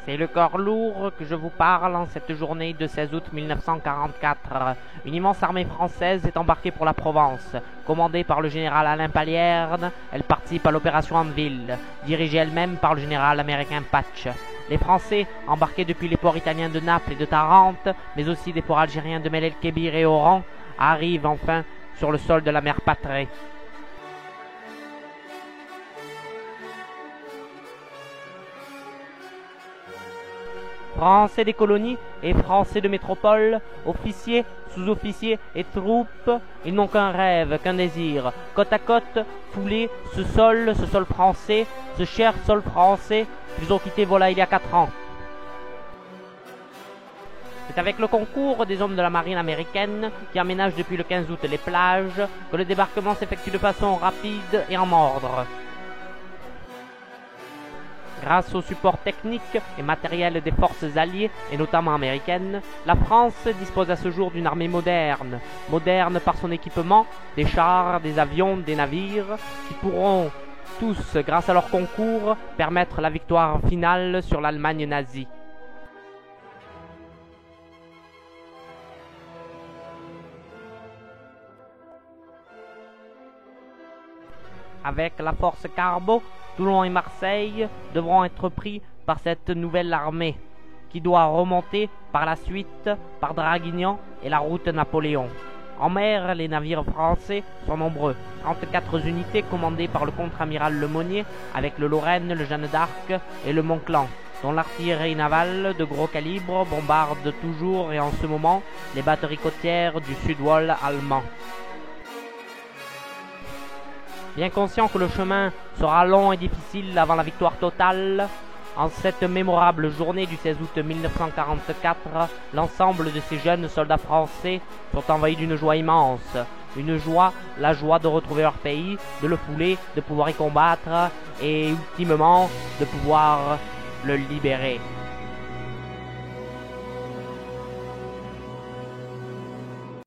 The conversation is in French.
C'est le corps lourd que je vous parle en cette journée de 16 août 1944. Une immense armée française est embarquée pour la Provence. Commandée par le général Alain Palierne, elle participe à l'opération Anvil, dirigée elle-même par le général américain Patch. Les Français, embarqués depuis les ports italiens de Naples et de Tarente, mais aussi des ports algériens de Mel el-Kébir et Oran, arrivent enfin sur le sol de la mer Patrée. Français des colonies et Français de métropole, officiers, sous-officiers et troupes, ils n'ont qu'un rêve, qu'un désir, côte à côte, fouler ce sol français, ce cher sol français qu'ils ont quitté voilà il y a 4 ans. C'est avec le concours des hommes de la marine américaine qui aménagent depuis le 15 août les plages que le débarquement s'effectue de façon rapide et en ordre. Grâce au support technique et matériel des forces alliées, et notamment américaines, la France dispose à ce jour d'une armée moderne. Moderne par son équipement, des chars, des avions, des navires, qui pourront tous, grâce à leur concours, permettre la victoire finale sur l'Allemagne nazie. Avec la force Carbo, Toulon et Marseille devront être pris par cette nouvelle armée, qui doit remonter par la suite par Draguignan et la route Napoléon. En mer, les navires français sont nombreux, 34 unités commandées par le contre-amiral Lemonnier, avec le Lorraine, le Jeanne d'Arc et le Montclan, dont l'artillerie navale de gros calibre bombarde toujours et en ce moment les batteries côtières du Sud-Wall allemand. Bien conscient que le chemin sera long et difficile avant la victoire totale, en cette mémorable journée du 16 août 1944, l'ensemble de ces jeunes soldats français sont envahis d'une joie immense. Une joie, la joie de retrouver leur pays, de le fouler, de pouvoir y combattre et ultimement de pouvoir le libérer.